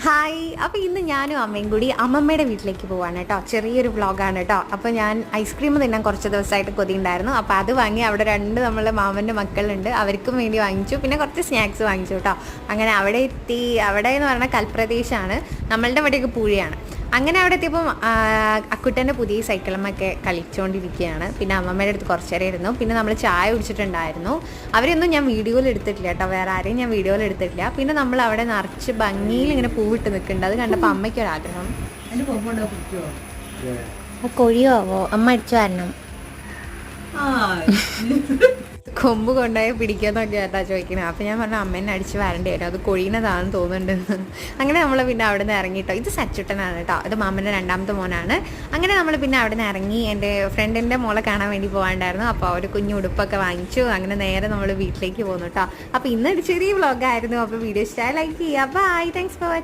Hi. അപ്പോൾ ഇന്ന് ഞാനും അമ്മയും കൂടി അമ്മമ്മയുടെ വീട്ടിലേക്ക് പോവാണ് കേട്ടോ. ചെറിയൊരു വ്ളോഗാണ് കേട്ടോ. അപ്പോൾ ഞാൻ ഐസ്ക്രീം തിന്നാൻ കുറച്ച് ദിവസമായിട്ട് കൊതിയുണ്ടായിരുന്നു. അപ്പോൾ അത് വാങ്ങി അവിടെ നമ്മളെ മാമൻ്റെ മക്കളുണ്ട്, അവർക്കും വേണ്ടി വാങ്ങിച്ചു. പിന്നെ കുറച്ച് സ്നാക്സ് വാങ്ങിച്ചു കേട്ടോ. അങ്ങനെ അവിടെ എത്തി. അവിടെ എന്ന് പറഞ്ഞാൽ കൽപ്രദേശാണ്, നമ്മളുടെ ഇവിടെയൊക്കെ പൂഴിയാണ്. അങ്ങനെ അവിടെ എത്തിയപ്പം അക്കുട്ടൻ്റെ പുതിയ സൈക്കിളമ്മൊക്കെ കളിച്ചുകൊണ്ടിരിക്കുകയാണ്. പിന്നെ അമ്മമ്മയുടെ അടുത്ത് കുറച്ച് നേരം ഇരുന്നു. പിന്നെ നമ്മൾ ചായ കുടിച്ചിട്ടുണ്ടായിരുന്നു. അവരെയൊന്നും ഞാൻ വീഡിയോയിൽ എടുത്തിട്ടില്ല കേട്ടോ, വേറെ ആരെയും ഞാൻ വീഡിയോയിൽ എടുത്തിട്ടില്ല. പിന്നെ നമ്മൾ അവിടെ നിറച്ച് ഭംഗിയിൽ ഇങ്ങനെ പൂവിട്ട് നിൽക്കുന്നുണ്ട്. അത് കണ്ടപ്പോൾ അമ്മയ്ക്കൊരാഗ്രഹം, കൊഴിയാവോ അമ്മ അടിച്ചു വരണം, കൊമ്പ് കൊണ്ടുപോയി പിടിക്കുമെന്നൊക്കെ കേട്ടാ ചോദിക്കണേ. അപ്പോൾ ഞാൻ പറഞ്ഞു അമ്മേനെ അടിച്ച് വരേണ്ടി വരും, അത് കൊഴിയുന്നതാണെന്ന് തോന്നുന്നുണ്ടെന്ന്. അങ്ങനെ നമ്മൾ പിന്നെ അവിടെ നിന്ന് ഇറങ്ങിയിട്ടോ. ഇത് സച്ചുട്ടനാണ് കേട്ടോ, ഇത് മാമൻ്റെ രണ്ടാമത്തെ മോനാണ്. അങ്ങനെ നമ്മൾ പിന്നെ അവിടെ നിന്ന് ഇറങ്ങി. എൻ്റെ ഫ്രണ്ടിൻ്റെ മോളെ കാണാൻ വേണ്ടി പോകാണ്ടായിരുന്നു. അപ്പോൾ അവർ കുഞ്ഞു ഉടുപ്പൊക്കെ വാങ്ങിച്ചു. അങ്ങനെ നേരെ നമ്മൾ വീട്ടിലേക്ക് പോകുന്നു കേട്ടോ. അപ്പോൾ ഇന്നൊരു ചെറിയ വ്ളോഗായിരുന്നു. അപ്പോൾ വീഡിയോ ഇഷ്ടമായി ലൈക്ക് ചെയ്യുക. Bye, thanks for watching.